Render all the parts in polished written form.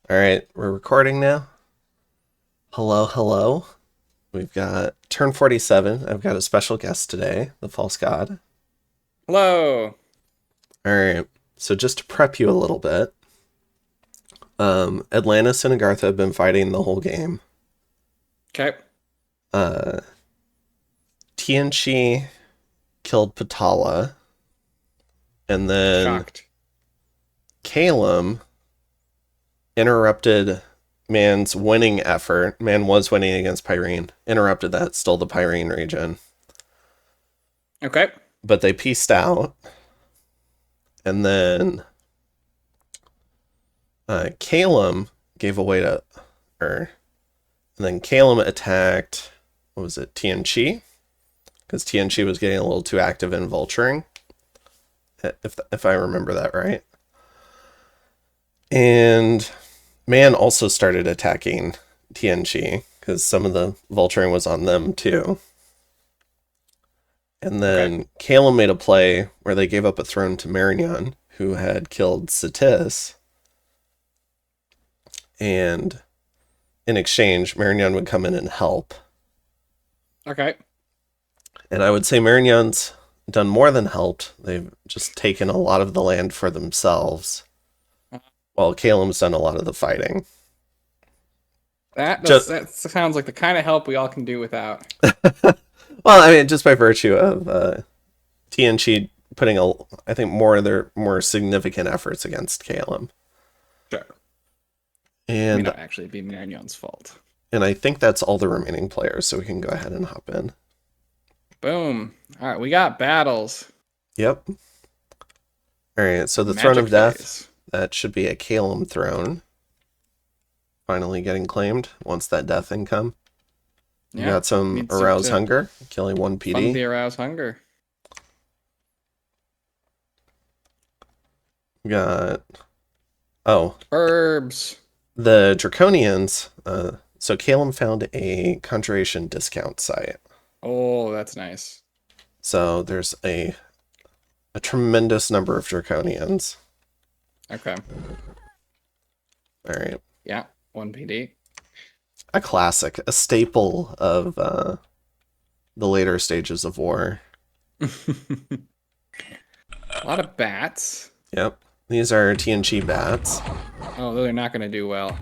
All right, we're recording now. Hello, hello. We've got turn 47. I've got a special guest today, the False God. Hello. All right, so just to prep you a little bit, Atlantis and Agartha have been fighting the whole game. Okay. Uh, Tianchi killed Patala, and then Shocked. Kalem interrupted Man's winning effort. Man was winning against Pyrene, interrupted that, stole the Pyrene region. Okay. But they pieced out, and then Kalem gave away to her. And then Kalem attacked, what was it, Tianchi? Because Tianchi was getting a little too active in vulturing, if I remember that right. And Man also started attacking Tianchi, because some of the vulturing was on them too. And Okay. then Kalem made a play where they gave up a throne to Marignon, who had killed Satis. And in exchange, Marignon would come in and help. Okay. And I would say Marignon's done more than helped. They've just taken a lot of the land for themselves, while Kalem's done a lot of the fighting. Just That sounds like the kind of help we all can do without. well, I mean, just by virtue of TNG putting I think more of their more significant efforts against Kalem. Sure. May And not actually be Marignon's fault. I think that's all the remaining players, so we can go ahead and hop in. Boom. All right, we got battles. Yep. All right, so the Throne Magic of Death, phase. that should be a Kalem throne. Finally getting claimed once that death income. We Yeah. got some Needs Arouse to Hunger, killing one fund PD. the arouse hunger. We got, oh, Herbs. the Draconians. So Kalem found a conjuration discount site. Oh, that's nice. So there's a tremendous number of Draconians. Okay. All right. Yeah. 1 PD. A classic, a staple of the later stages of war. A lot of bats. Yep. These are TNG bats. Oh, they're not going to do well.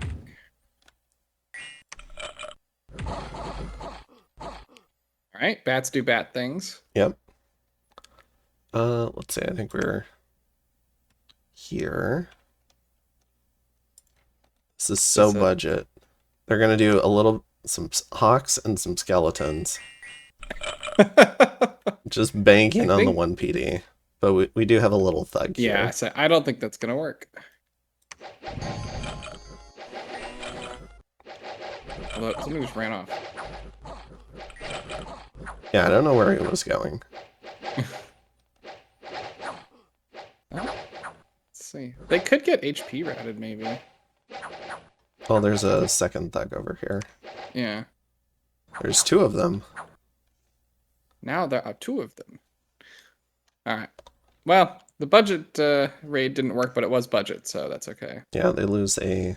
All right. Bats do bat things. Yep. Let's see. I think we're here. This is so This budget. They're gonna do some hawks and some skeletons, I just banking on the think, one PD. But we do have a little thug yeah, here. so I don't think that's gonna work. Although somebody just ran off. Yeah, I don't know where he was going. Let's see. They could get HP routed, maybe. Oh, there's a second thug over here. Yeah. There's two of them. Now there are two of them. All right. Well, the budget raid didn't work, but it was budget, so that's okay. Yeah, they lose a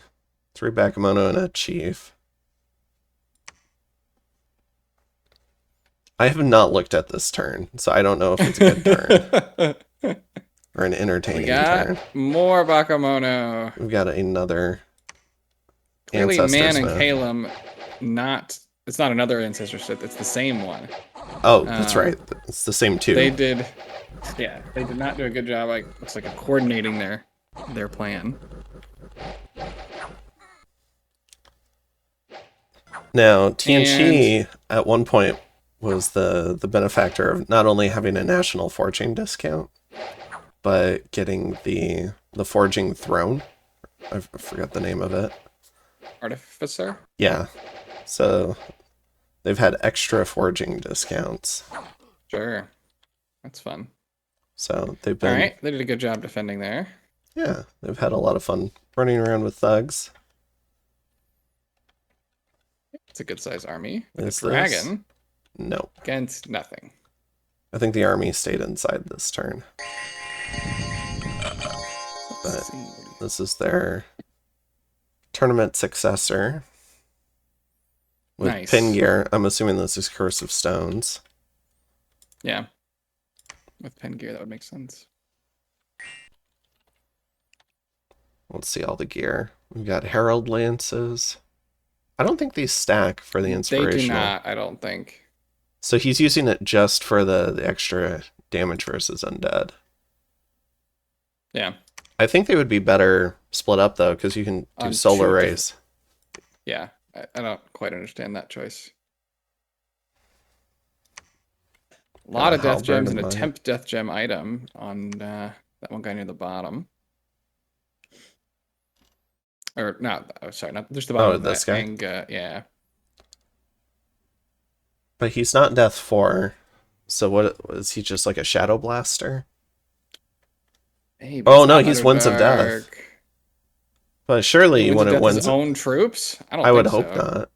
3 Bakemono and a chief. I have not looked at this turn, so I don't know if it's a good turn or an We entertaining got turn. more Bakemono. We've got another Clearly, Ancestor Man and Smith. Kalem, not. It's not another Ancestor Smith, it's the same one. Oh, that's right. It's the same two. They did. Yeah, they did not do a good job. Like looks like coordinating their plan. Now, And TNT at one point was the benefactor of not only having a national forging discount, but getting the forging throne. I forgot the name of it. Artificer. Yeah. So they've had extra forging discounts. Sure, that's fun. So they've All been, right, they did a good job defending there. yeah, they've had a lot of fun running around with thugs. It's a good sized army with Is a this? dragon No. against nothing. I think the army stayed inside this turn. Let's But see. this is their Tournament Successor. With Nice. pin gear. I'm assuming this is Curse of Stones. Yeah. With pen gear, that would make sense. Let's see all the gear. We've got Herald Lances. I don't think these stack for the inspirational. They do not, I don't think. So he's using it just for the extra damage versus undead. Yeah. I think they would be better split up, though, because you can do On solar two rays. Yeah, I don't quite understand that choice. A lot of death gems and a temp death gem item on that one guy near the bottom. Or not, oh, sorry, not just the bottom of this that guy? Yeah. But he's not Death 4. So what is he, just like a Shadow Blaster? Hey, oh no, he's Winds of Death. But surely when it wins his own troops? I would hope not.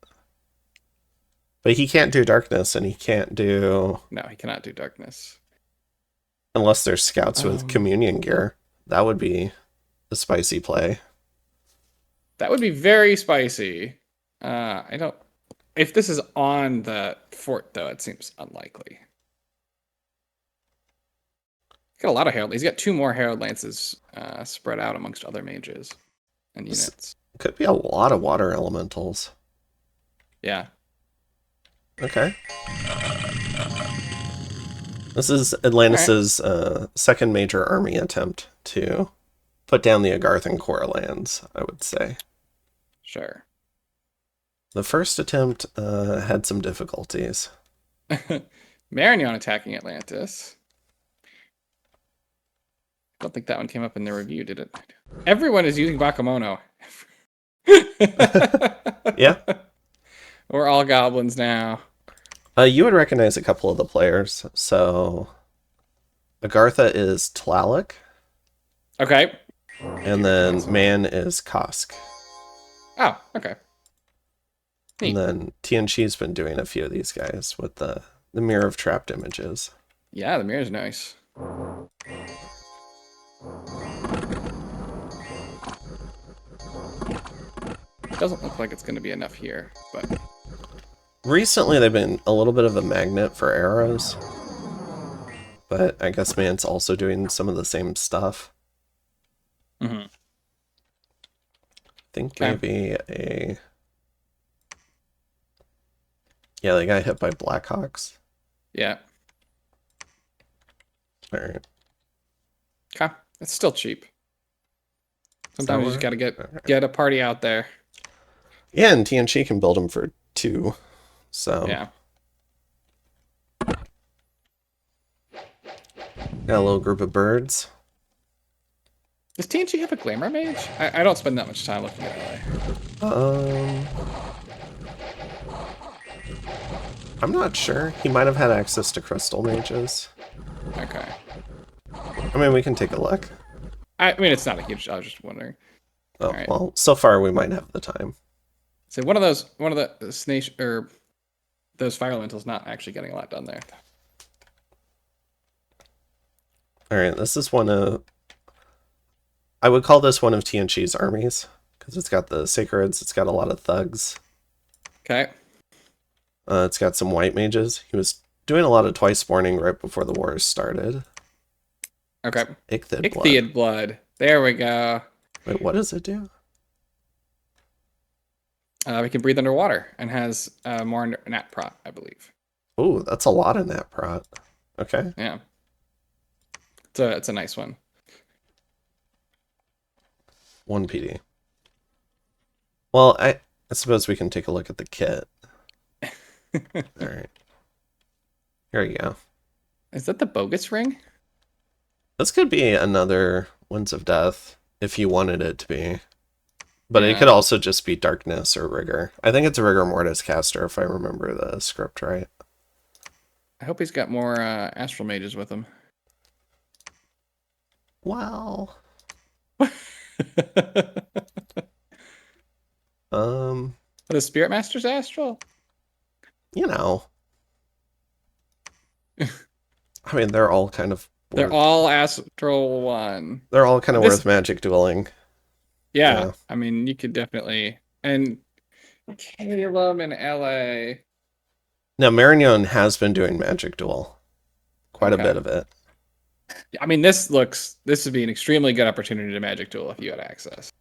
But he can't do darkness, and he can't do... No, he cannot do darkness. Unless there's scouts with communion gear. That would be a spicy play. That would be very spicy. I don't... If this is on the fort, though, it seems unlikely. He's got a lot of Herald. He's got 2 more Herald Lances spread out amongst other mages and units. Could be a lot of water elementals. Yeah. Okay. This is Atlantis' second major army attempt to put down the Agarthan core lands, I would say. Sure. The first attempt had some difficulties. Marignon attacking Atlantis. I don't think that one came up in the review, did it? Everyone is using Bakemono. Yeah. We're all goblins now. You would recognize a couple of the players. So, Agartha is Tlaloc. Okay. And then Man is Kosk. Oh, okay. Neat. And then Tianqi's been doing a few of these guys with the Mirror of Trapped Images. Yeah, the mirror's nice. Doesn't look like it's going to be enough here, but... Recently, they've been a little bit of a magnet for arrows. But I guess Man's also doing some of the same stuff. Mm-hmm. I think maybe a... Yeah, they got hit by Blackhawks. Yeah. Alright. Okay. It's still cheap. Sometimes you just gotta get a party out there. Yeah, and Tianqi can build them for 2. So... Yeah. Got a little group of birds. Does Tianqi have a Glamour Mage? I don't spend that much time looking at it. I'm not sure. He might have had access to Crystal Mages. Okay. I mean, we can take a look. I mean, it's not a huge... I was just wondering. Oh, right. Well, so far we might have the time. So one of the snake or those fire elementals not actually getting a lot done there. All right, this is one of... I would call this one of Tianqi's armies, because it's got the Sacreds, it's got a lot of thugs. Okay. It's got some white mages. He was doing a lot of twice spawning right before the wars started. Okay. Ichthyid blood. There we go. Wait, what does it do? We can breathe underwater and has more nat prot, I believe. Oh, that's a lot in that prot. Okay. Yeah. It's a nice one. 1 PD. Well, I suppose we can take a look at the kit. All right. Here we go. Is that the bogus ring? This could be another Winds of Death if you wanted it to be. But it could also just be Darkness or Rigor. I think it's a Rigor Mortis caster if I remember the script right. I hope he's got more Astral Mages with him. Wow. The Spirit Master's Astral? You know. I mean, they're all kind of... They're all Astral 1. They're all kind of worth magic dueling. Yeah, Yeah. I mean, you could definitely. And Caleb in LA. Now, Marignon has been doing Magic Duel. Quite a Okay. bit of it. I mean, this would be an extremely good opportunity to Magic Duel if you had access.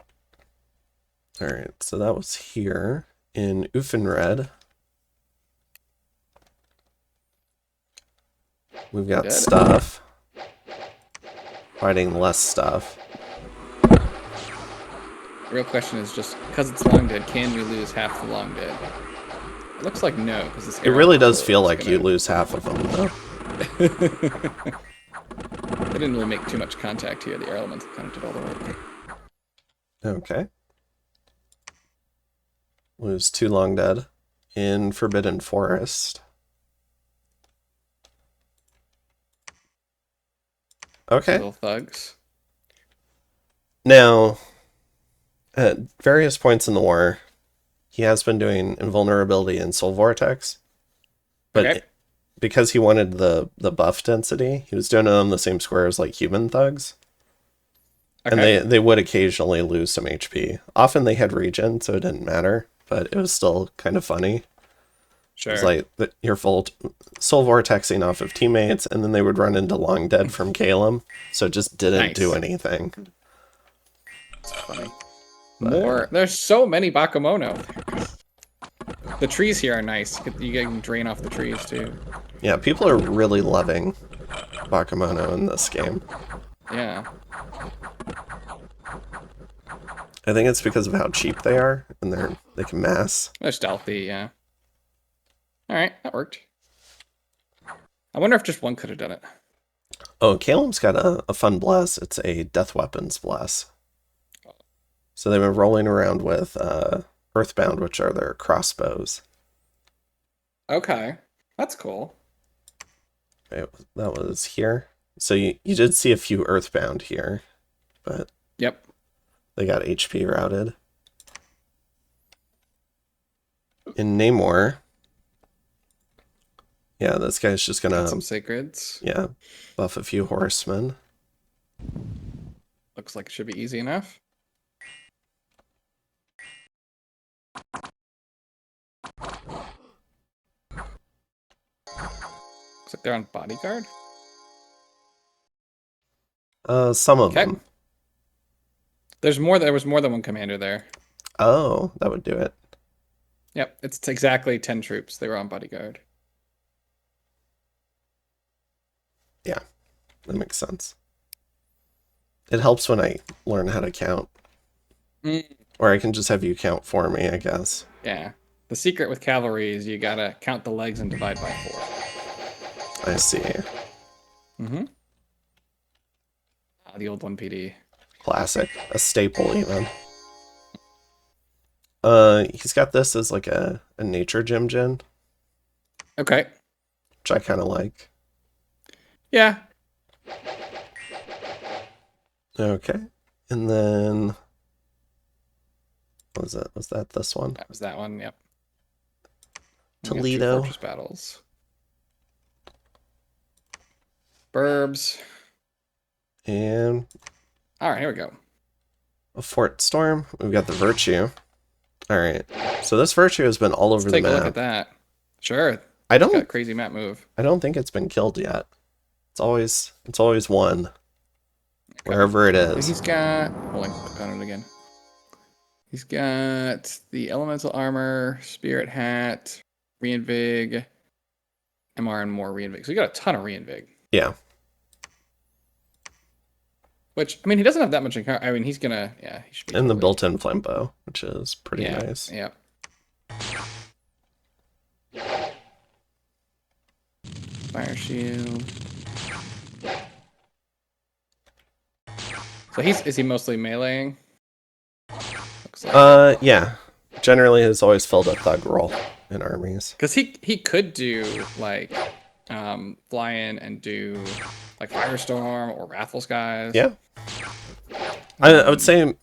All right, so that was here in Uffenred. We've got Dead. stuff. Fighting less stuff. The real question is just because it's long dead, can we lose half the long dead? It looks like no, because this. It really does feel like you lose half of them, though. They didn't really make too much contact here. The air elemental kind of did all the work. Okay. Lose 2 long dead in Forbidden Forest. Okay. Little thugs. Now, at various points in the war, he has been doing Invulnerability and Soul Vortex. But Okay. because he wanted the buff density, he was doing it on the same square as like human thugs. Okay. And they would occasionally lose some HP. Often they had regen, so it didn't matter. But it was still kind of funny. Sure. It's like your full soul vortexing off of teammates, and then they would run into Long Dead from Calum, so it just didn't Nice. do anything. That's funny. More. There's so many Bakemono. The trees here are nice. You can drain off the trees too. Yeah, people are really loving Bakemono in this game. Yeah. I think it's because of how cheap they are, and they can mass. They're stealthy, yeah. Alright, that worked. I wonder if just one could have done it. Oh, Calum's got a fun bless. It's a Death Weapons bless. So they've been rolling around with Earthbound, which are their crossbows. Okay. That's cool. That was here. So you did see a few Earthbound here, but Yep. they got HP routed. In Namor, yeah, this guy's just Got gonna some sacreds. buff a few horsemen. Looks like it should be easy enough. Looks like they're on bodyguard. Some of Okay. them. There was more than one commander there. Oh, that would do it. Yep, it's exactly 10 troops. They were on bodyguard. Yeah, that makes sense. It helps when I learn how to count. Or I can just have you count for me, I guess. Yeah. The secret with cavalry is you gotta count the legs and divide by 4. I see. Mm-hmm. The old 1 PD. Classic. A staple, even. He's got this as like a nature gym gen, Okay. which I kind of like. Yeah. Okay. And then... what was it? Was that this one? That was that one, yep. We got 2 Toledo. fortress battles. Burbs. And Alright, here we go. a Fort Storm. We've got the Virtue. Alright. So this Virtue has been all over Let's the take a look map. at that. Sure. I Got a don't crazy map move. think it's been killed yet. It's always one. Wherever it And is. he's got... Hold on, click on it again. He's got the elemental armor, spirit hat, reinvig, MR, and more reinvig. So he got a ton of reinvig. Yeah. Which, I mean, he doesn't have that much in... I mean, he's gonna... Yeah, he should be... And the totally- built-in flambeau, which is pretty yeah, nice. Yeah. Fire shield. So is he mostly meleeing? Looks like. Yeah. Generally has always filled a thug role in armies. Because he could do like fly in and do like Firestorm or Wrathful Skies. Yeah. I would say,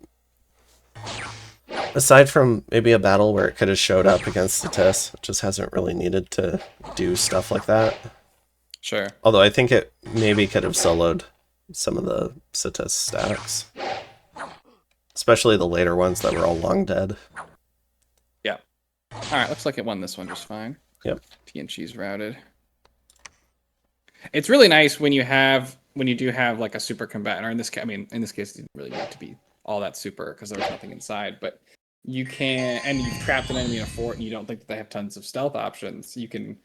aside from maybe a battle where it could have showed up against the TIS, it just hasn't really needed to do stuff like that. Sure. Although I think it maybe could have soloed some of the Sitis stacks. especially the later ones that were all long dead. Yeah. All right, looks like it won this one just fine. Yep. TNC's routed. It's really nice when you do have like a super combatant, or in this case, in this case, it didn't really need to be all that super because there was nothing inside, but you can, and you've trapped an enemy in a fort and you don't think that they have tons of stealth options, you can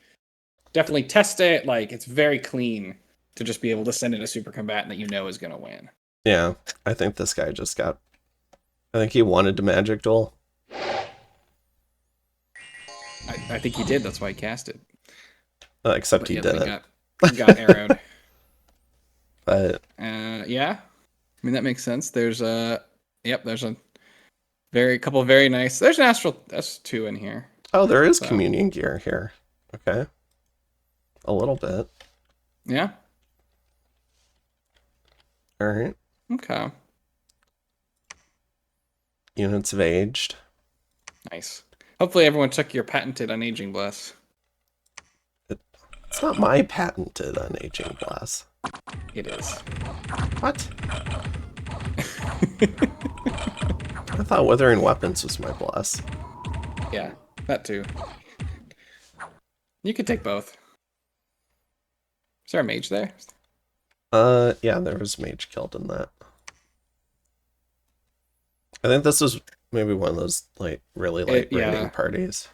definitely test it. Like, it's very clean to just be able to send in a super combatant that you know is going to win. Yeah, I think this guy just got... I think he wanted to magic duel. I think he did. That's why he cast it. Except he didn't. He got arrowed. But yeah, I mean that makes sense. There's there's a couple of very nice. There's an Astral S2 in here. oh, there is communion gear here. Okay, a little bit. Yeah. All right. Okay. Units have aged. Nice. Hopefully everyone took your patented Unaging Bless. It's not my patented Unaging Bless. It is. What? I thought Withering Weapons was my bless. Yeah, that too. You could take both. Is there a mage there? Yeah, there was mage killed in that. I think this was maybe one of those really late raiding parties.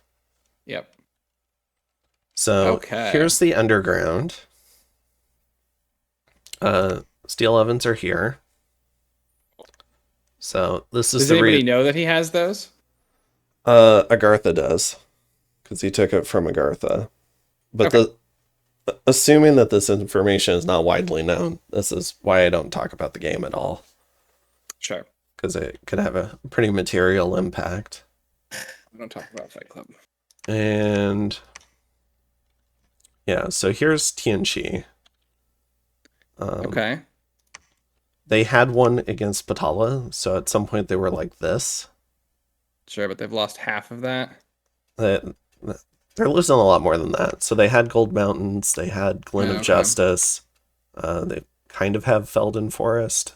Yep. So here's the underground. Steel ovens are here. So this is Does anybody know that he has those? Agartha does, because he took it from Agartha. But assuming that this information is not widely known, this is why I don't talk about the game at all. Sure. Because it could have a pretty material impact. We don't talk about Fight Club. And yeah, so here's Tianqi. Okay. They had one against Patala, so at some point they were like this. Sure, but they've lost half of that. They're losing a lot more than that. So they had Gold Mountains, they had Glen of Justice, they kind of have Felden Forest.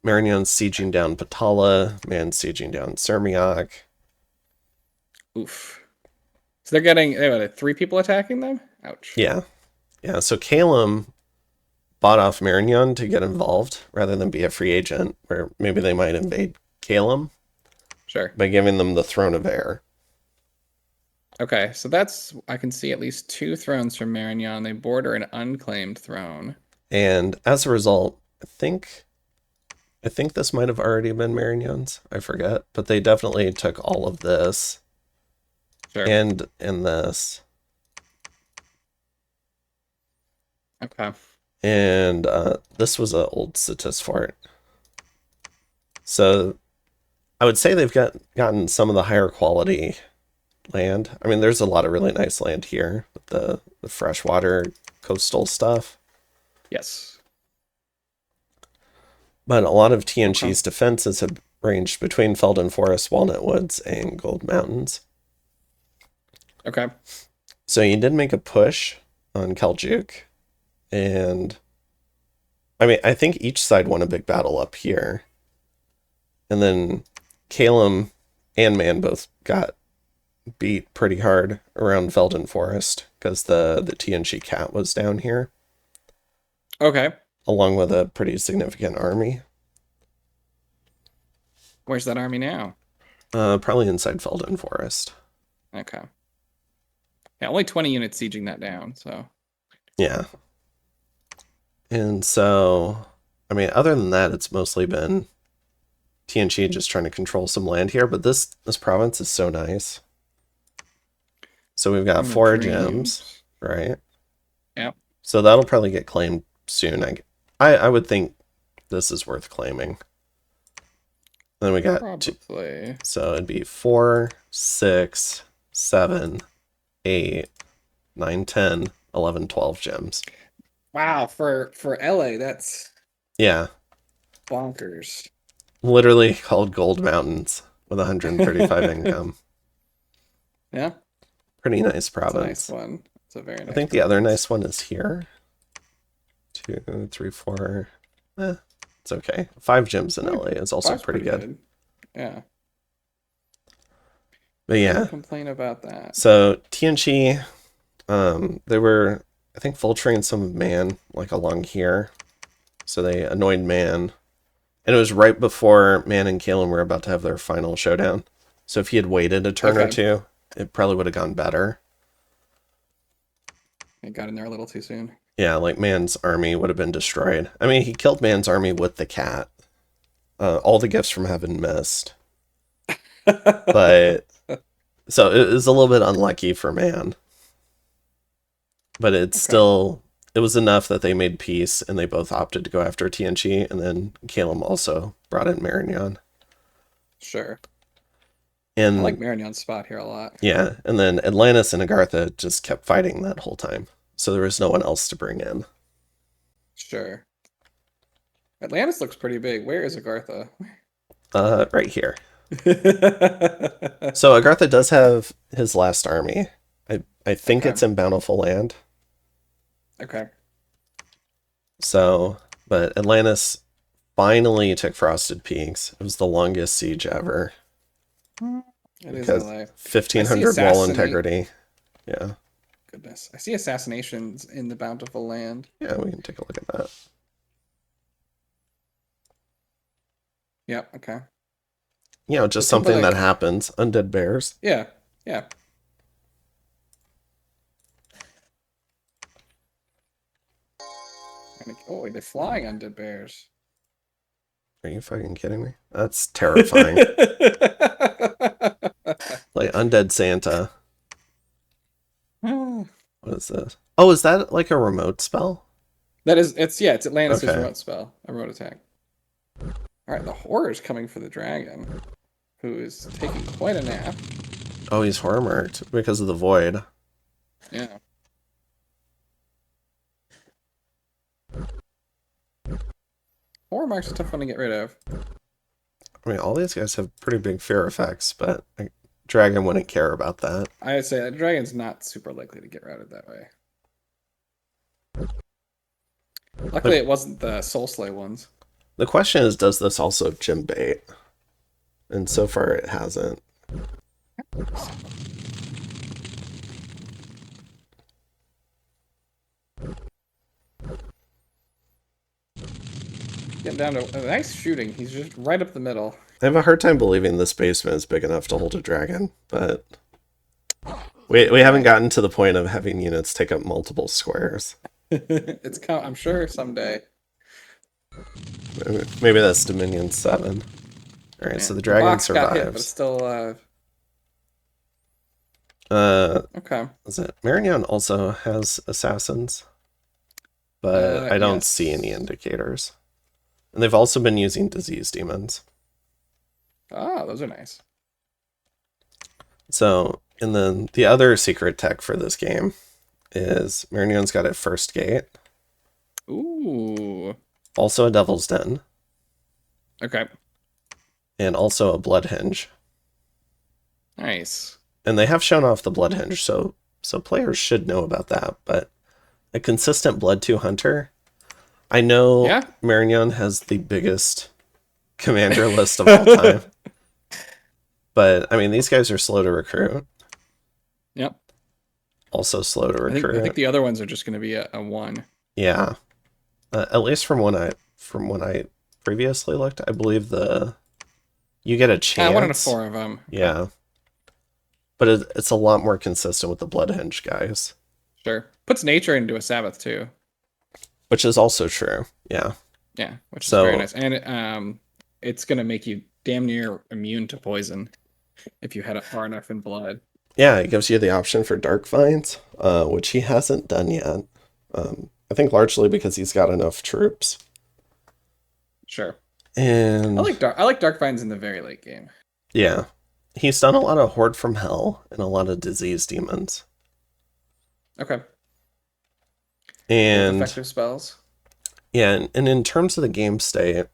Marignon's sieging down Patala, Man's sieging down Sermiak. Oof. So they're getting 3 people attacking them? Ouch. Yeah. Yeah, so Calum bought off Marignon to get involved rather than be a free agent, where maybe they might invade Calum. Sure. By giving them the Throne of Air. Okay, so I can see at least 2 thrones from Marignon. They border an unclaimed throne. And as a result, I think this might have already been Marignon's. I forget, but they definitely took all of this. Sure. And this. Okay. And this was an old Citis fort. So I would say they've gotten some of the higher quality land. I mean, there's a lot of really nice land here with the freshwater coastal stuff. Yes. But a lot of Tianqi's defenses have ranged between Felden Forest, Walnut Woods, and Gold Mountains. Okay. So you did make a push on Keljuk. And I mean, I think each side won a big battle up here. And then Calum and Man both got beat pretty hard around Felden Forest because the Tianqi cat was down here. Okay. Along with a pretty significant army. Where's that army now? Probably inside Felden Forest. Okay. Yeah, only 20 units sieging that down, so. Yeah. And so, I mean, other than that, it's mostly been Tianqi just trying to control some land here, but this province is so nice. So we've got 4 gems, right? Yep. So that'll probably get claimed soon. I would think this is worth claiming. Then we got probably. So it'd be 4, 6, 7, 8, 9, 10, 11, 12 gems. Wow, for LA, that's bonkers. Literally called Gold Mountains with 135 income. Yeah. Pretty nice province. That's a nice one. It's a very nice I think the other nice one is here. 2, 3, 4. It's It's okay. 5 gems in LA is also Five's pretty good. Yeah. But yeah. Can't complain about that. So TNG, they were, I think, vulturing some of Man, like along here. So they annoyed Man. And it was right before Man and Kalen were about to have their final showdown. So if he had waited a turn or two, it probably would have gone better. It got in there a little too soon. Yeah, like Man's army would have been destroyed. I mean, he killed Man's army with the cat. All the gifts from heaven missed. But so it was a little bit unlucky for Man. But it's still, it was enough that they made peace and they both opted to go after TNG, and then Calum also brought in Marignon. Sure. And I like Marignon's spot here a lot. Yeah, and then Atlantis and Agartha just kept fighting that whole time. So there was no one else to bring in. Sure. Atlantis looks pretty big. Where is Agartha? Right here. So Agartha does have his last army. I think it's in Bountiful Land. Okay. So, but Atlantis finally took Frosted Peaks. It was the longest siege ever. It is Because LA. 1500 wall integrity. Yeah. Goodness. I see assassinations in the Bountiful Land. Yeah, we can take a look at that. Yep, okay. You know, just something that happens. Undead bears. Yeah, yeah. Oh, they're flying undead bears. Are you fucking kidding me? That's terrifying. Like Undead Santa. What is this? Oh, is that like a remote spell? It's Atlantis' remote spell, a remote attack. Alright, the horror's coming for the dragon, who is taking quite a nap. Oh, he's horror marked because of the void. Yeah. Horror mark's a tough one to get rid of. I mean, all these guys have pretty big fear effects, but dragon wouldn't care about that. I would say that dragon's not super likely to get routed that way. Luckily, it wasn't the Soul Slay ones. The question is, does this also gym bait? And so far, it hasn't. Getting down to a nice shooting. He's just right up the middle. I have a hard time believing this basement is big enough to hold a dragon, but we haven't gotten to the point of having units take up multiple squares. I'm sure someday. Maybe that's Dominion 7. All right, so the dragon survives. Got hit, but it's still alive. Okay. Is it Marignon also has assassins? But I don't see any indicators. And they've also been using disease demons. Ah, those are nice. So, and then the other secret tech for this game is Marignon's got a first gate. Ooh. Also a Devil's Den. Okay. And also a Blood Hinge. Nice. And they have shown off the Blood Hinge, so players should know about that. But a consistent Blood 2 Hunter, I know Marignon has the biggest commander list of all time. But, I mean, these guys are slow to recruit. Yep. Also slow to recruit. I think the other ones are just going to be a 1. Yeah. At least from when I previously looked, I believe you get a chance. 1 out of 4 of them. Yeah. But it's a lot more consistent with the Blood Hinge guys. Sure. Puts nature into a Sabbath, too. Which is also true. Yeah. Yeah, which is very nice. And it's going to make you damn near immune to poison if you had it far enough in blood. Yeah, it gives you the option for Dark Vines, which he hasn't done yet. I think largely because he's got enough troops. Sure. And I like Dark Vines in the very late game. Yeah. He's done a lot of Horde from Hell and a lot of Disease Demons. Okay. And effective spells. Yeah, and in terms of the game state,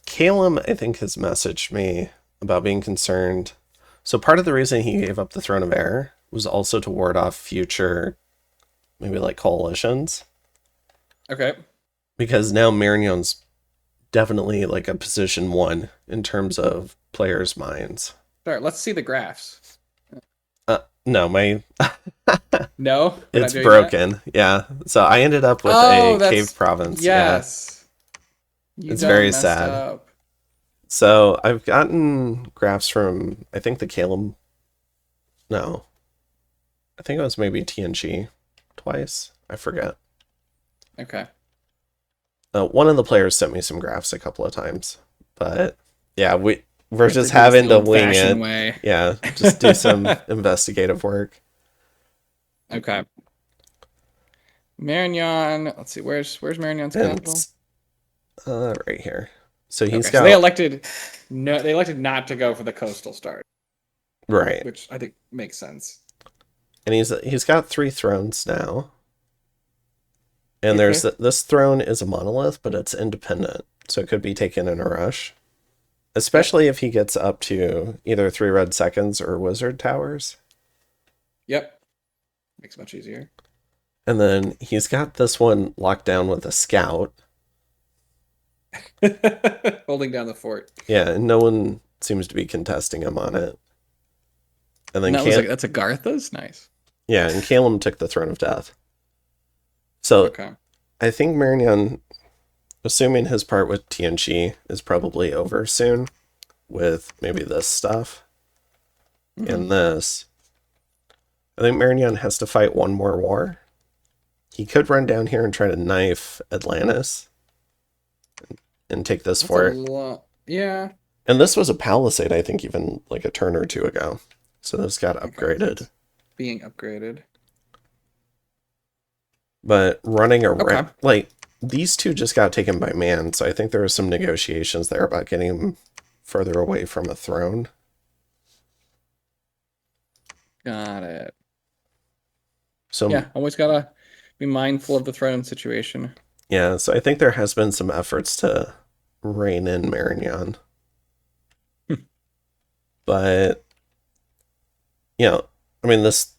Calum, I think, has messaged me about being concerned. So part of the reason he gave up the Throne of Air was also to ward off future, maybe like coalitions. Okay. because now Marignon's definitely like a position 1 in terms of players' minds. All right, let's see the graphs. No, my No, we're not it's doing broken. Yeah, so I ended up with a cave province. Yes. Yeah, it's very sad. Up. So I've gotten graphs from, I think, the Calum. No, I think it was maybe TNG twice. I forget. Okay. One of the players sent me some graphs a couple of times, but yeah, we're just having to wing it. Way. Yeah, just do some investigative work. Okay. Marignon. Let's see. Where's Marignon's capital? Right here. So he's got. So they elected not to go for the coastal start. Right. Which I think makes sense. And he's got 3 thrones now. And there's this throne is a monolith, but it's independent, so it could be taken in a rush. Especially if he gets up to either 3 red seconds or wizard towers. Yep. Makes it much easier. And then he's got this one locked down with a scout. Holding down the fort. Yeah, and no one seems to be contesting him on it. And then that's Agartha's? Nice. Yeah, and Calum took the Throne of Death. So okay. I think Marignon, assuming his part with TNG is probably over soon, with maybe this stuff and this, I think Marignon has to fight one more war. He could run down here and try to knife Atlantis and take this fort. Yeah. And this was a palisade, I think, even like a turn or 2 ago. So this got upgraded. It's being upgraded. But running around, like, these 2 just got taken by man, so I think there were some negotiations there about getting him further away from a throne. Got it. So yeah, always gotta be mindful of the throne situation. Yeah, so I think there has been some efforts to rein in Marignon. But, you know, I mean, this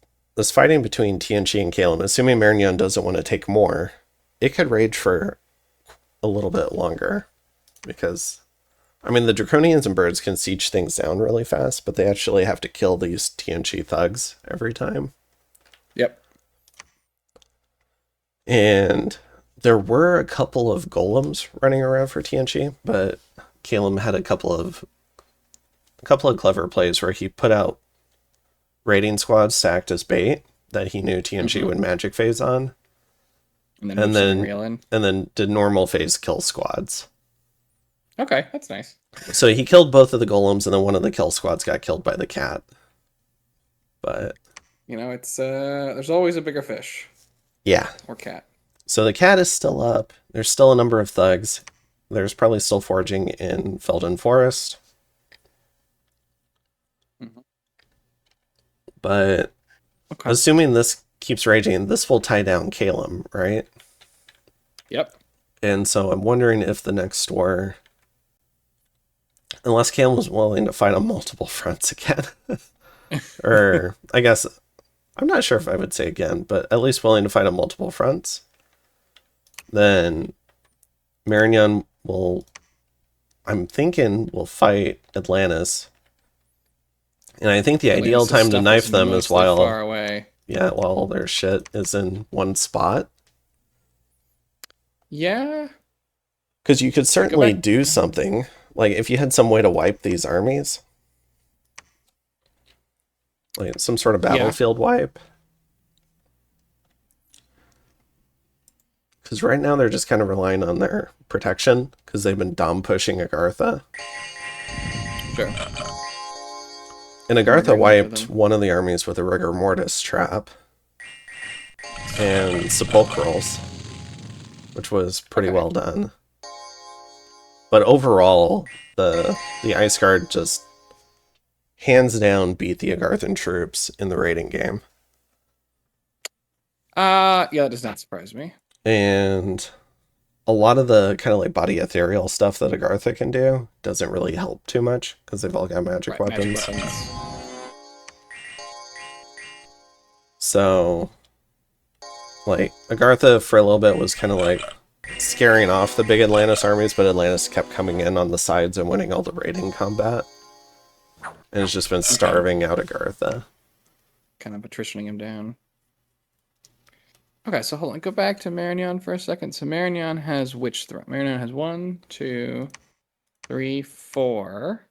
fighting between TNG and Calum, assuming Marignon doesn't want to take more, it could rage for a little bit longer. Because, I mean, the Draconians and birds can siege things down really fast, but they actually have to kill these TNG thugs every time. Yep. And there were a couple of golems running around for TNG, but Calum had a couple of clever plays where he put out raiding squads stacked as bait that he knew TNG would magic phase on. And then did normal phase kill squads. Okay, that's nice. So he killed both of the golems, and then one of the kill squads got killed by the cat. But you know, it's there's always a bigger fish. Yeah. Or cat. So the cat is still up. There's still a number of thugs. There's probably still foraging in Felden Forest. But assuming this keeps raging, this will tie down Calum, right? Yep. And so I'm wondering if the next war, unless Calum was willing to fight on multiple fronts again, or I guess, I'm not sure if I would say again, but at least willing to fight on multiple fronts, then Marignon will, I'm thinking, will fight Atlantis. And I think the ideal time to knife them is while far away. Yeah, while their shit is in one spot. Yeah. Because you could certainly do something. Like, if you had some way to wipe these armies. Like, some sort of battlefield wipe. Because right now they're just kind of relying on their protection. Because they've been dom pushing Agartha. Sure. And Agartha wiped one of the armies with a rigor mortis trap. And sepulchrals. Which was pretty well done. But overall, the Ice Guard just hands down beat the Agarthan troops in the raiding game. Yeah, that does not surprise me. And a lot of the kind of like body ethereal stuff that Agartha can do doesn't really help too much because they've all got magic weapons. So, like, Agartha for a little bit was kind of like scaring off the big Atlantis armies, but Atlantis kept coming in on the sides and winning all the raiding combat. And it's just been starving out Agartha. Kind of attritioning him down. Okay, so hold on. Go back to Marignon for a second. So Marignon has which throne? Marignon has 1, 2, 3, 4.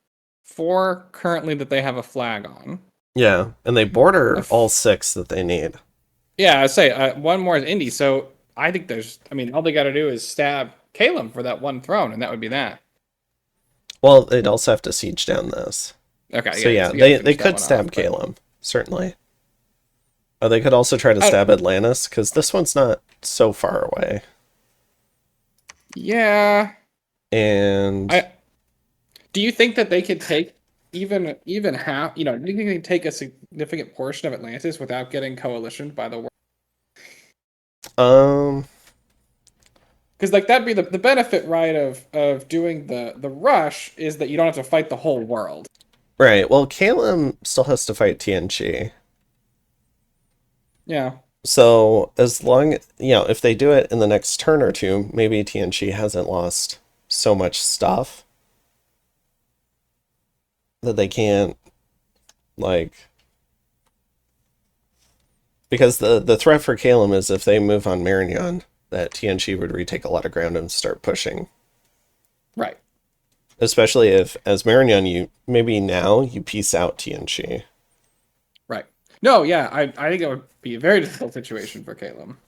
4 currently that they have a flag on. Yeah, and they border all 6 that they need. Yeah, I'd say one more is Indy. So I think all they got to do is stab Calum for that one throne, and that would be that. Well, they'd also have to siege down this. Okay. So yeah, they could stab Calum, certainly. Oh, they could also try to stab Atlantis, because this one's not so far away. Yeah. And do you think that they could take even half? Do you think they can take a significant portion of Atlantis without getting coalitioned by the world? Because that'd be the benefit, right, of doing the rush is that you don't have to fight the whole world. Right. Well, Calum still has to fight Tianchi. Yeah. So as long, if they do it in the next turn or two, maybe Tianchi hasn't lost so much stuff that they can't, because the threat for Calum is if they move on Marignon, that Tianchi would retake a lot of ground and start pushing. Right. Especially if, as Marignon, you piece out Tianchi. Right. No, yeah, I think it would be a very difficult situation for Calum.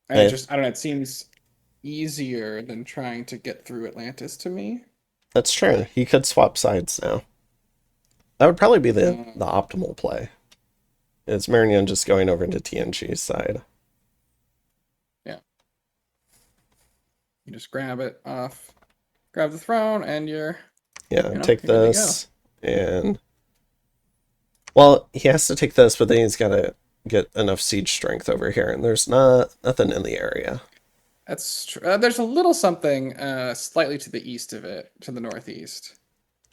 I don't know, it seems easier than trying to get through Atlantis to me. That's true. He could swap sides now. That would probably be the optimal play. Is Marignon just going over into Tianchi's side. Yeah. You just grab it off, grab the throne, and take this, and... Well, he has to take this, but then he's got to get enough siege strength over here, and there's nothing in the area. That's true. There's a little something slightly to the east of it, to the northeast.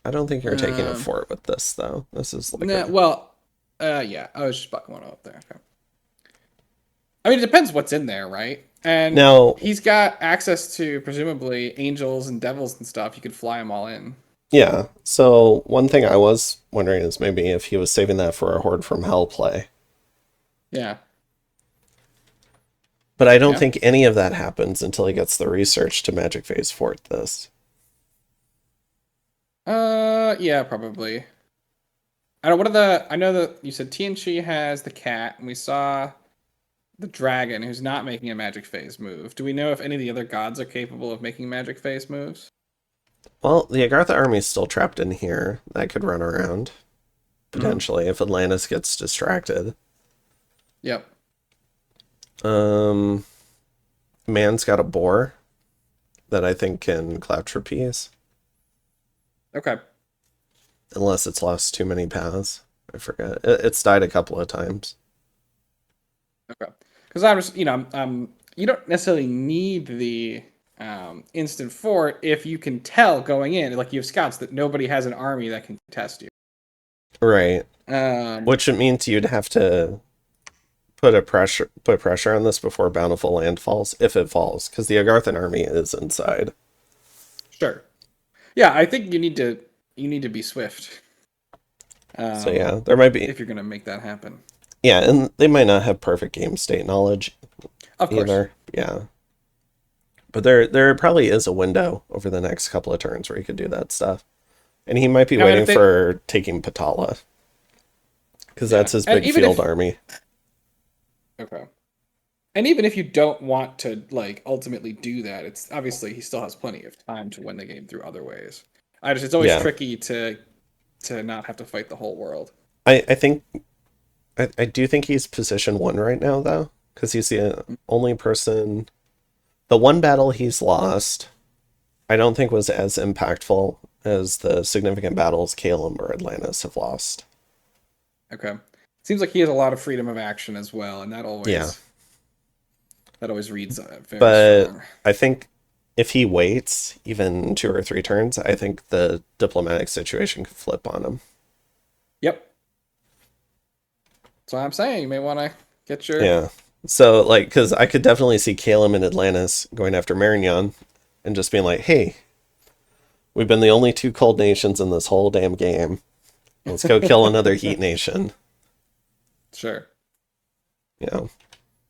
I don't think you're taking a fort with this, though. This is like yeah, I was just bucking one up there. Okay. I mean, it depends what's in there, right? And now he's got access to, presumably, angels and devils and stuff. You could fly them all in. Yeah, so one thing I was wondering is maybe if he was saving that for a Horde from Hell play. Yeah. But I don't think any of that happens until he gets the research to Magic Phase Fort this. Yeah, probably. I know that you said Tianchi has the cat, and we saw the dragon, who's not making a Magic Phase move. Do we know if any of the other gods are capable of making Magic Phase moves? Well, the Agartha army's still trapped in here. That could run around, potentially, if Atlantis gets distracted. Yep. Man's got a boar that I think can Cloud Trapeze. Okay. Unless it's lost too many paths. I forget. It's died a couple of times. Okay. Because I'm just, you don't necessarily need the instant fort if you can tell going in, like you have scouts, that nobody has an army that can contest you. Right. Which it means you'd have to put pressure on this before Bountiful Land falls, if it falls, because the Agarthan army is inside. Sure. Yeah, I think you need to be swift. So yeah, there might be, if you're gonna make that happen. Yeah, and they might not have perfect game state knowledge. Of course. Either. Yeah. But there probably is a window over the next couple of turns where he could do that stuff. And he might be waiting for taking Patala. Because that's his big field army. Okay. And even if you don't want to ultimately do that, it's obviously he still has plenty of time to win the game through other ways. It's always tricky to not have to fight the whole world. I do think he's position 1 right now, though, because he's the only person. The one battle he's lost, I don't think was as impactful as the significant battles Calum or Atlantis have lost. Okay. Seems like he has a lot of freedom of action as well, and that always reads very strong. I think if he waits even 2 or 3 turns, I think the diplomatic situation could flip on him. Yep. That's what I'm saying. You may want to get your... Yeah. So, like, because I could definitely see Calum and Atlantis going after Marignon and just being like, hey, we've been the only two cold nations in this whole damn game. Let's go kill another heat nation. Sure. You know?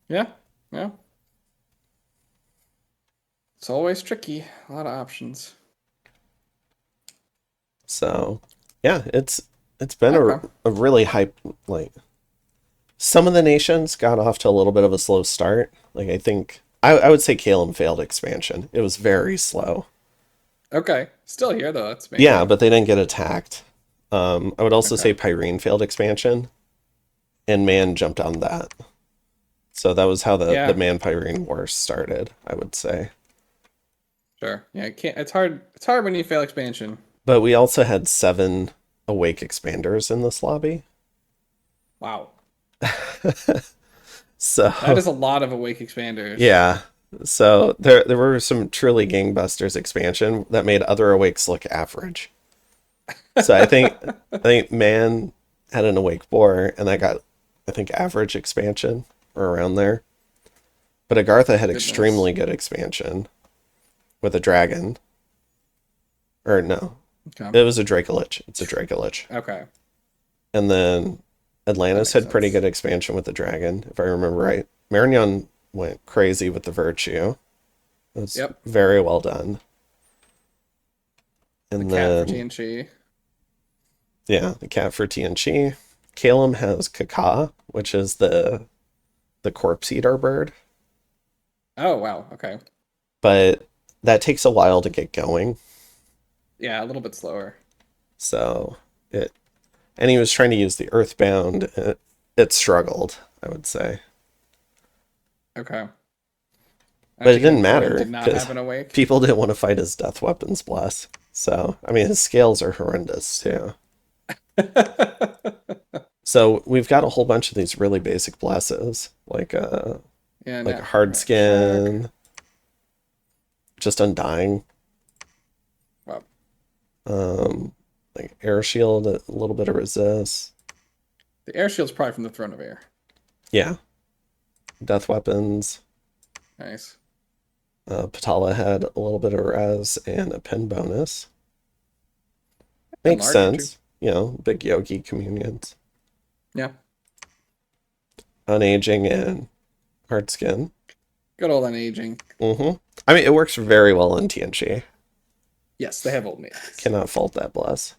Yeah. Yeah. It's always tricky. A lot of options. So, yeah, it's been Okay. a really hype, like, some of the nations got off to a little bit of a slow start. Like, I think, I would say Calum failed expansion. It was very slow. Okay. Still here though. That's Yeah, amazing. but they didn't get attacked. I would also Okay. say Pyrene failed expansion, and Man jumped on that. So that was how the Yeah. Man Pyrene War started, I would say. Sure. Yeah. It can't. It's hard. It's hard when you fail expansion. But we also had 7 Awake expanders in this lobby. Wow. That So is a lot of awake expanders. yeah. So there were some truly gangbusters expansion that made other Awakes look average. So I think Man had an Awake Boar and that got I think average expansion or around there. But Agartha had Goodness. extremely good expansion with a dragon. Or no, Okay. it was a Dracolich. It's a Dracolich. Okay. And then That Atlantis makes had pretty sense. good expansion with the dragon, if I remember right. Marignon went crazy with the virtue. It was Yep. very well done. The And cat for then, TNC. yeah, the cat for Tianchi. Calum has Kaka, which is the corpse eater bird, Oh wow. Okay. but that takes a while to get going. Yeah, a little bit slower. So it, and he was trying to use the Earthbound. It struggled, I would say, Okay. but As it you can didn't infer, he matter did not because have an awake. people didn't want to fight his death weapons bless. So I mean, his scales are horrendous too. So we've got a whole bunch of these really basic blesses, Yeah. like Now, hard right, check. skin, just undying, Well, um, like air shield, a little bit of resist. the air shield's probably from the Throne of Air. Yeah, death weapons. Nice. Patala had a little bit of res and a pin bonus. And Makes larger too. sense. Big yogi communions. Yeah. Unaging and hard skin. Good old unaging. I mean, it works very well in TNG. Yes, they have old mages. Cannot fault that bless.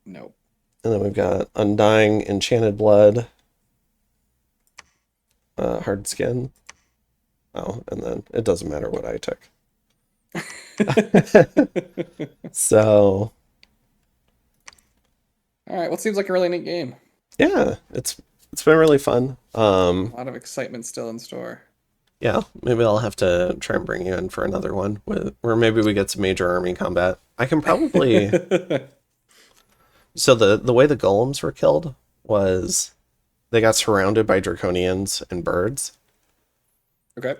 Nope. And then we've got Undying, Enchanted Blood, Hard Skin. Oh, and then it doesn't matter what I took. So, All right. What seems like a really neat game. yeah, it's been really fun. A lot of excitement still in store. Yeah, maybe I'll have to try and bring you in for another one where maybe we get some major army combat. I can probably so the way the golems were killed was they got surrounded by draconians and birds, Okay.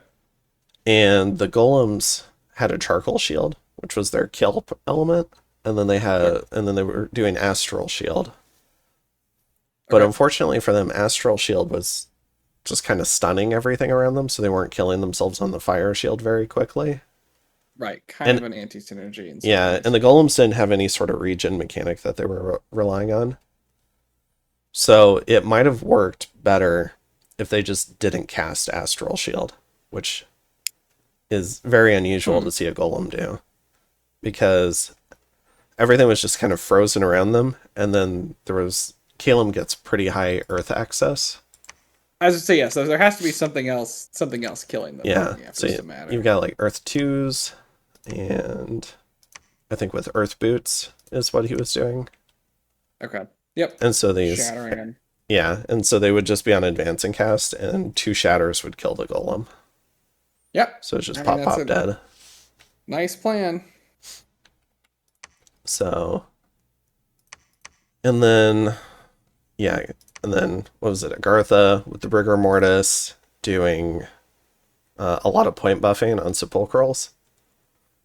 and the golems had a charcoal shield, which was their kill element, and Okay. then they were doing astral shield. But Okay. unfortunately for them, astral shield was just kind of stunning everything around them, so they weren't killing themselves on the fire shield very quickly. Right. Kind And of an anti-synergy in some yeah, and ways. the golems didn't have any sort of regen mechanic that they were relying on. So it might have worked better if they just didn't cast Astral Shield, which is very unusual Hmm. to see a golem do, because everything was just kind of frozen around them, and then Calum gets pretty high earth access. As I say, yes. So there has to be something else killing them. Yeah, Yeah, for so this to you've matter. got like Earth 2s, and I think with Earth Boots is what he was doing. Okay. Yep. And so Shattering them. yeah, and so they would just be on advancing cast, and 2 shatters would kill the golem. Yep. So it's just I mean, pop, that's pop, a dead. nice plan. So, and then, yeah, and then what was it? Agartha with the Rigor Mortis doing a lot of point buffing on sepulcrals.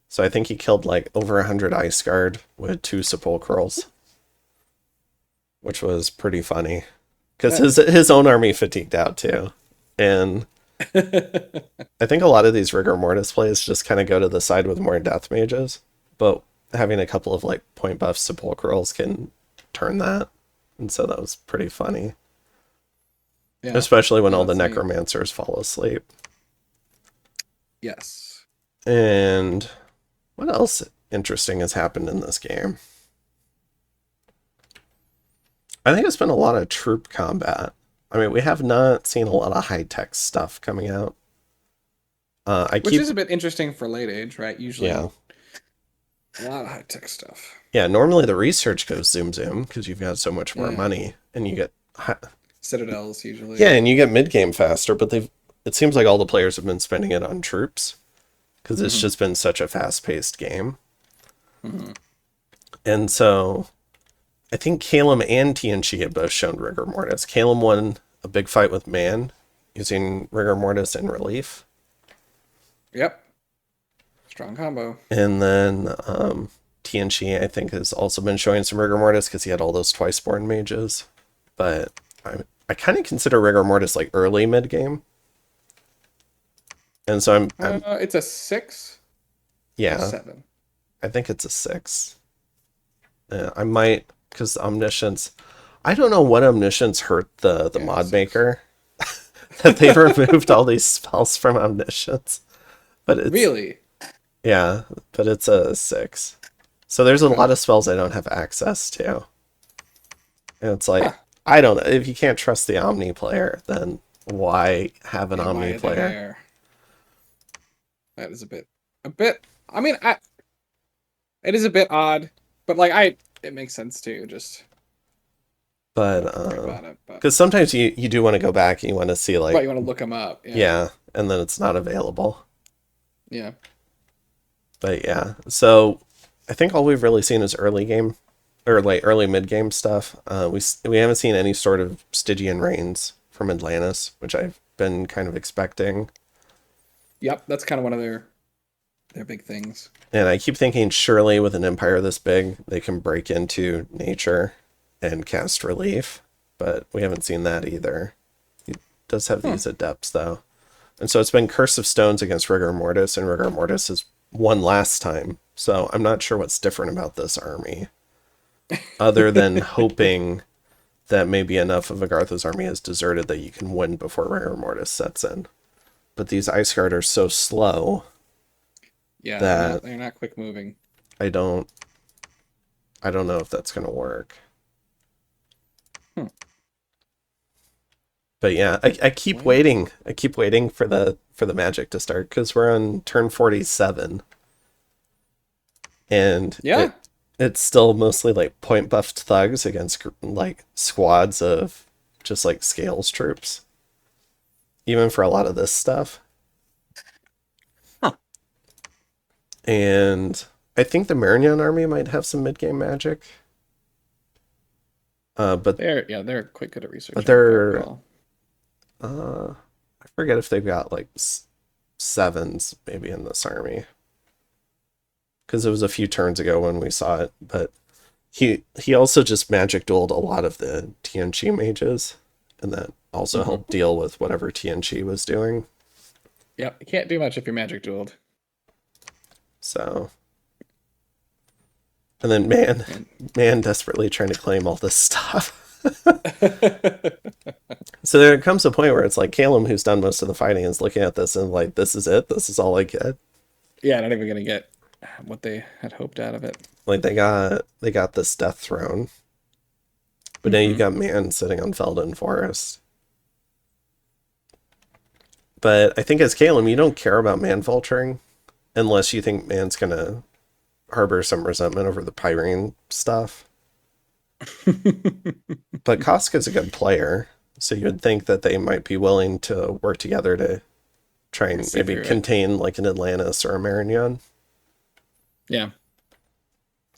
So I think he killed like over 100 Ice Guard with 2 sepulcrals, which was pretty funny because That his own army fatigued out too, and I think a lot of these rigor mortis plays just kind of go to the side with more death mages, but having a couple of like point buff sepulchrals can turn that, and so that was pretty funny, Yeah. especially when No, all the that's neat. necromancers fall asleep. Yes. And what else interesting has happened in this game? I think it's been a lot of troop combat. I mean, we have not seen a lot of high-tech stuff coming out. Which is a bit interesting for late age, right? Usually Yeah. a lot of high tech stuff. Yeah, normally the research goes zoom zoom because you've got so much more Yeah. money and you get Citadels usually. yeah, and you get mid game faster, but it seems like all the players have been spending it on troops because it's just been such a fast-paced game. And so I think Calum and TNG have both shown rigor mortis. Calum won a big fight with Man using rigor mortis in relief. Yep. Strong combo. And then TNG, I think, has also been showing some rigor mortis because he had all those twice-born mages. But I kind of consider rigor mortis like early mid game. And so I'm It's a 6. yeah, 7. I think it's a 6. I might, because Omniscience, I don't know what Omniscience hurt the Yeah, mod 6. maker that they removed all these spells from Omniscience. But it's Really? yeah, but it's a 6. So there's a lot of spells I don't have access to. And it's like, Huh. I don't know. If you can't trust the Omni player, then why have an Yeah, why Omni are they player? there? That is a bit. I mean, it is a bit odd, but like it makes sense too. Just But think about it. But because sometimes you do want to go back and you want to see like you want to look them up. yeah, and then it's not available. Yeah. But yeah, so I think all we've really seen is early game or like early mid game stuff. We haven't seen any sort of Stygian Reigns from Atlantis, which I've been kind of expecting. Yep. That's kind of one of their big things. And I keep thinking surely with an empire this big, they can break into nature and cast relief, but we haven't seen that either. He does have these adepts though. And so it's been Curse of Stones against Rigor Mortis, and Rigor Mortis has won last time. So I'm not sure what's different about this army. Other than hoping that maybe enough of Agartha's army has deserted that you can win before Rigor Mortis sets in. But these Ice Guard are so slow. Yeah. That- they're not quick moving. I don't know if that's gonna work. But yeah, I keep waiting. I keep waiting for the magic to start because we're on turn 47. And Yeah. it's still mostly like point buffed thugs against like squads of just like scales troops. Even for a lot of this stuff. Huh. And I think the Marignan army might have some mid-game magic. But They're quite good at research. But they're- I forget if they've got like 7s maybe in this army. Because it was a few turns ago when we saw it, but he also just magic dueled a lot of the TNG mages, and that also helped deal with whatever TNG was doing. Yep. You can't do much if you're magic dueled. So, and then man desperately trying to claim all this stuff. So there comes a point where it's like Calum, who's done most of the fighting, is looking at this and like, this is it. This is all I get. Yeah, not even gonna get what they had hoped out of it. Like they got this death throne, but now you got Man sitting on Felden Forest. But I think as Calum, you don't care about Man vulturing unless you think Man's gonna harbor some resentment over the Pyrene stuff. But Koska's a good player, so you'd think that they might be willing to work together to try and See maybe through it. contain like an Atlantis or a Marignan. Yeah.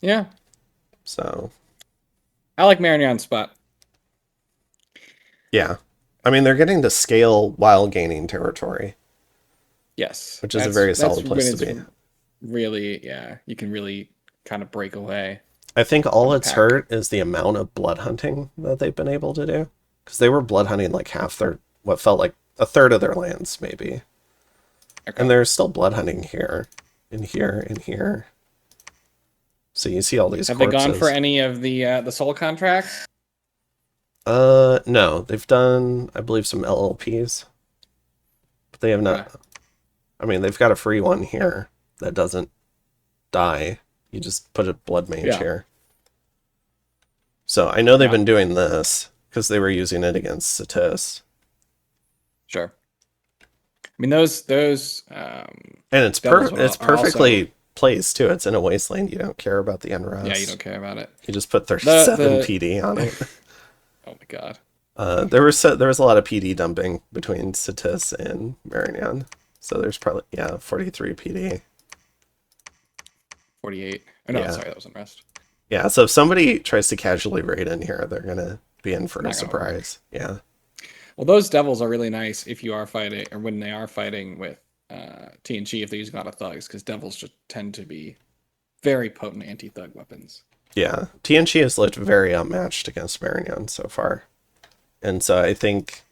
Yeah. So I like Marignan's spot. yeah, I mean they're getting to scale while gaining territory, Yes. which is a very solid when place to it's be. Really, yeah. You can really kind of break away. I think all it's Pack. hurt is the amount of blood hunting that they've been able to do, because they were blood hunting like half their what felt like a third of their lands, maybe. Okay. And there's still blood hunting here, and here, and here. So you see all these Have corpses. they gone for any of the soul contracts? No. They've done, I believe, some LLPs. But they have not. Okay. I mean, they've got a free one here that doesn't die. You just put a blood mage here. So I know they've been doing this because they were using it against Satis. Sure. I mean, those and it's devils it's are perfectly also- placed too. It's in a wasteland. You don't care about the unrest. Yeah, you don't care about it. You just put 37 The- PD on it. Oh my god. There was a lot of PD dumping between Satis and Marignan. So there's probably 43 PD. 48. Oh no, Yeah. sorry, that was unrest. Yeah, so if somebody tries to casually raid in here, they're gonna be in for a Not gonna surprise. Yeah. Well, those devils are really nice if you are fighting, or when they are fighting with TNG, if they're using a lot of thugs, because devils just tend to be very potent anti-thug weapons. Yeah. TNG has looked very outmatched against Marignan so far. And so I think,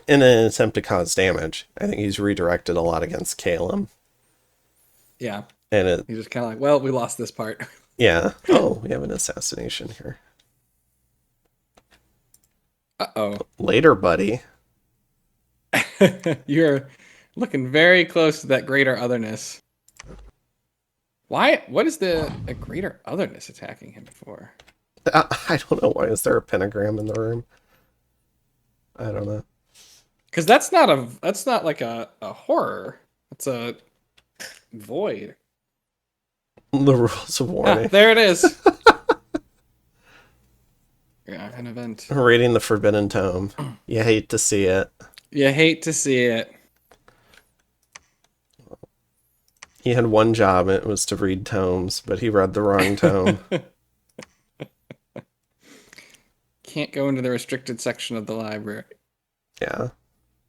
in an attempt to cause damage, I think he's redirected a lot against Calum. Yeah. And He's just kind of like, well, we lost this part. yeah. Oh, we have an assassination here. Uh-oh. Later, buddy. You're looking very close to that greater otherness. Why? What is a greater otherness attacking him for? I don't know. Why is there a pentagram in the room? I don't know. Because that's not like a horror. It's a void. The rules of warning. There it is. Yeah, an event. Reading the Forbidden Tome. You hate to see it. You hate to see it. He had one job, and it was to read tomes, but he read the wrong tome. Can't go into the restricted section of the library. Yeah.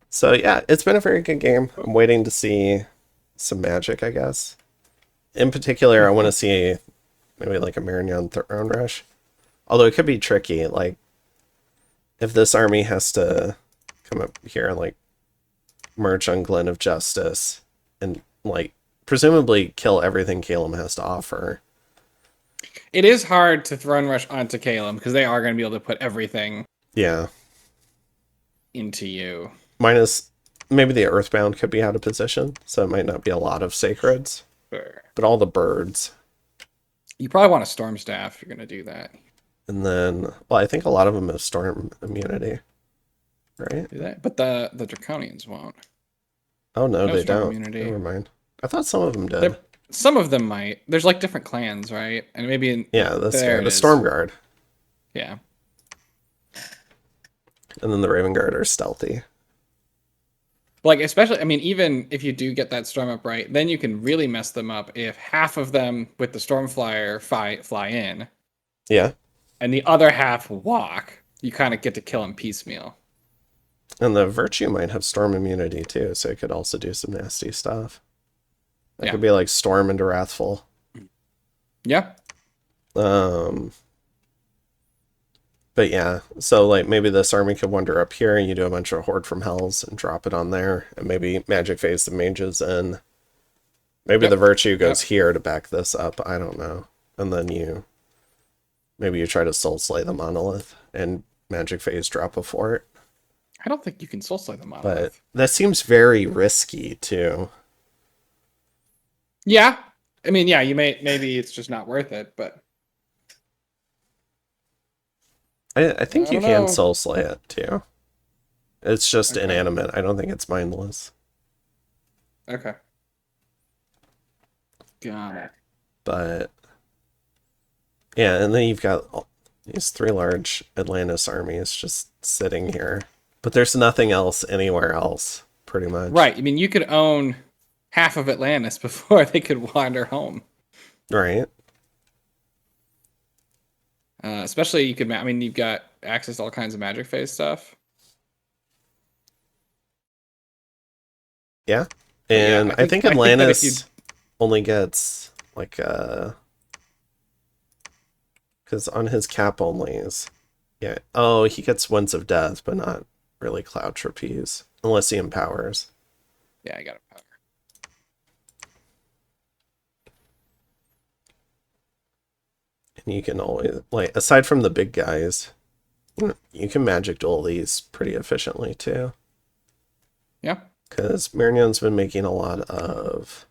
So, yeah, it's been a very good game. I'm waiting to see some magic, I guess. In particular, I want to see maybe like a Marignan Throne Rush. Although it could be tricky, like, if this army has to come up here and, like, march on Glen of Justice and, like, presumably kill everything Calum has to offer. It is hard to throne rush onto Calum because they are going to be able to put everything into you. Minus, maybe the Earthbound could be out of position, so it might not be a lot of Sacreds. Sure. But all the birds. You probably want a Storm Staff if you're going to do that. And then, well, I think a lot of them have storm immunity, right? Do that? But the Draconians won't. Oh, no, No they storm don't. immunity. Never mind. I thought some of them did. Some of them might. There's like different clans, right? And maybe in This there guy, it the is. Storm Guard. Yeah. And then the Raven Guard are stealthy. Like, especially, I mean, even if you do get that storm up right, then you can really mess them up if half of them with the storm flyer fly in, Yeah. and the other half walk. You kind of get to kill them piecemeal. And the Virtue might have storm immunity too, so it could also do some nasty stuff. That could be like Storm into Wrathful. Yeah. But yeah, so like maybe this army could wander up here and you do a bunch of Horde from Hells and drop it on there, and maybe Magic Phase the mages in. Maybe the Virtue goes here to back this up, I don't know. And then maybe you try to Soul Slay the Monolith and Magic Phase drop a fort. I don't think you can soul slay the monolith. But that seems very risky too. Yeah. I mean, yeah, maybe it's just not worth it, but I think I you don't can know. Soul Slay it too. It's just inanimate. I don't think it's mindless. okay. Got it. But yeah, and then you've got these 3 large Atlantis armies just sitting here. But there's nothing else anywhere else, pretty much. Right. I mean, you could own half of Atlantis before they could wander home. Right. Especially you could. I mean, you've got access to all kinds of Magic Phase stuff. Yeah. And Yeah, I think that if Atlantis only gets like because on his cap only is he gets Winds of Death, but not really Cloud Trapeze unless he empowers. Yeah, I got a power. And you can always, like, aside from the big guys, you can Magic Duel these pretty efficiently too. Yeah. Because Marignon's been making a lot of,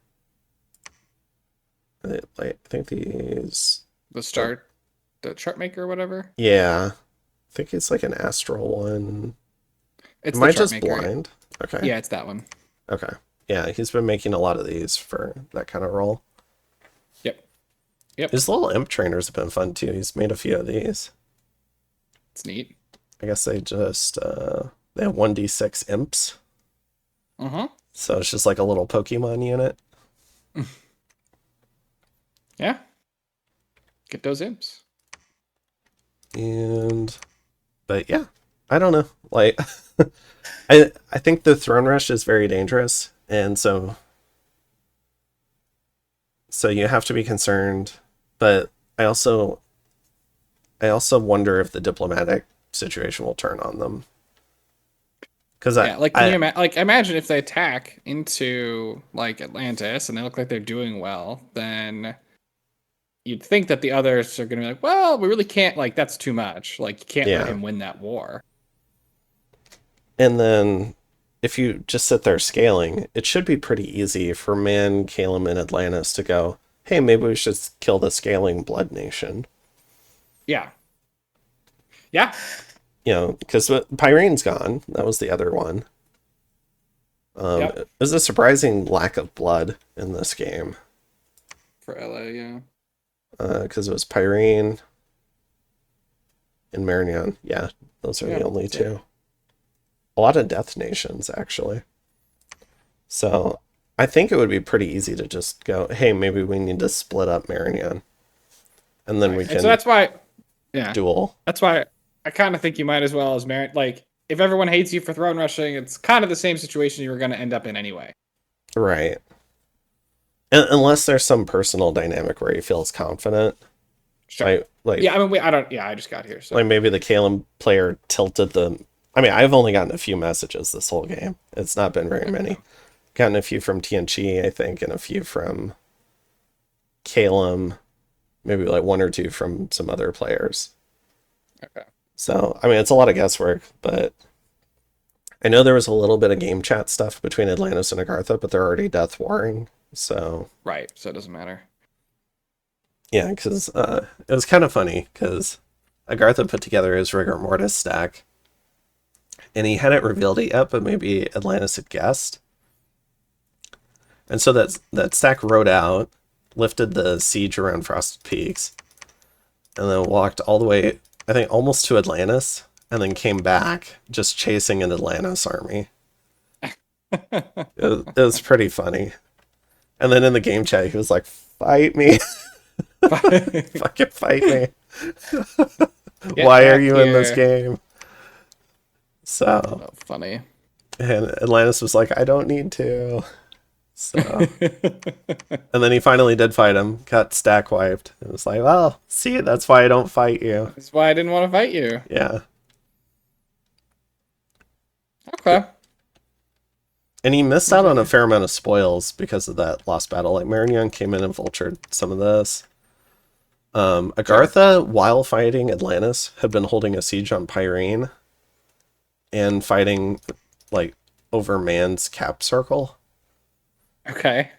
like, I think these. The chart maker or whatever. Yeah. I think it's like an Astral one. It's Am the I chart just maker. blind? Okay. Yeah, it's that one. Okay. Yeah, he's been making a lot of these for that kind of role. Yep. His little imp trainers have been fun too. He's made a few of these. It's neat. I guess they just they have 1d6 imps. So it's just like a little Pokemon unit. Yeah. Get those imps. But yeah, I don't know. Like I think the Throne Rush is very dangerous, and so you have to be concerned, but I also wonder if the diplomatic situation will turn on them. Because imagine if they attack into like Atlantis and they look like they're doing well, then you'd think that the others are going to be like, well, we really can't, like, that's too much. Like, you can't let him win that war. And then if you just sit there scaling, it should be pretty easy for Man, Calum, and Atlantis to go, hey, maybe we should kill the scaling Blood Nation. Yeah. Yeah. You know, because Pyrene's gone. That was the other one. It was a surprising lack of blood in this game. For LA, yeah. Because it was Pyrene and Marignon. Yeah, those are the only two. A lot of Death Nations, actually. So I think it would be pretty easy to just go, hey, maybe we need to split up Marignon. And then we can so that's why, duel. That's why I kind of think you might as well as like, if everyone hates you for throne rushing, it's kind of the same situation you were going to end up in anyway. Right. Unless there's some personal dynamic where he feels confident. Sure. I just got here. So. Like maybe the Calum player tilted the... I mean, I've only gotten a few messages this whole game. It's not been very many. Gotten a few from Tianchi, I think, and a few from Calum. Maybe like one or two from some other players. Okay. So, I mean, it's a lot of guesswork, but I know there was a little bit of game chat stuff between Atlantis and Agartha, but they're already death warring. So right, so it doesn't matter. Yeah, because it was kind of funny because Agartha put together his Rigor Mortis stack, and he hadn't revealed it yet, but maybe Atlantis had guessed. And so that stack rode out, lifted the siege around Frosted Peaks, and then walked all the way, I think, almost to Atlantis, and then came back just chasing an Atlantis army. It was pretty funny. And then in the game chat, he was like, fight me. Fucking fight me. Why are you in this game? So funny. And Atlantis was like, I don't need to. So and then he finally did fight him, got stack wiped. It was like, well, see, that's why I don't fight you. That's why I didn't want to fight you. Yeah. Okay. And he missed out on a fair amount of spoils because of that lost battle. Like Marignon came in and vultured some of this. Agartha, while fighting Atlantis, had been holding a siege on Pyrene and fighting like over Man's cap circle. Okay.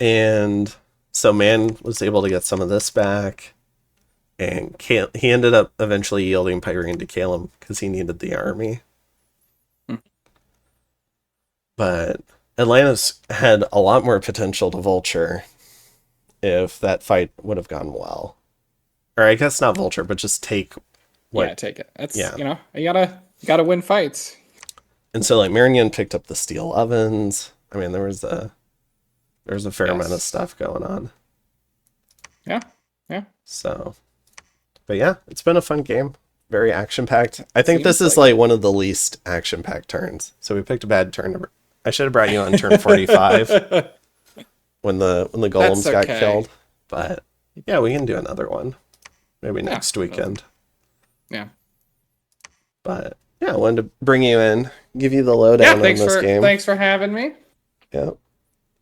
And so Man was able to get some of this back, and he ended up eventually yielding Pyrene to Calum because he needed the army. But Atlantis had a lot more potential to vulture if that fight would have gone well. Or I guess not vulture, but just take what... Yeah, take it. That's, you know, you gotta win fights. And so like Marignon picked up the steel ovens. I mean, there was a fair amount of stuff going on. Yeah. Yeah. So, but yeah, it's been a fun game. Very action-packed. I think this is like one of the least action-packed turns. So we picked a bad turn. I should have brought you on turn 45 when the golems got killed. But yeah, we can do another one. Maybe next weekend. Yeah. But Yeah, I wanted to bring you in, give you the Yeah, lowdown on this game. thanks for having me. Yeah.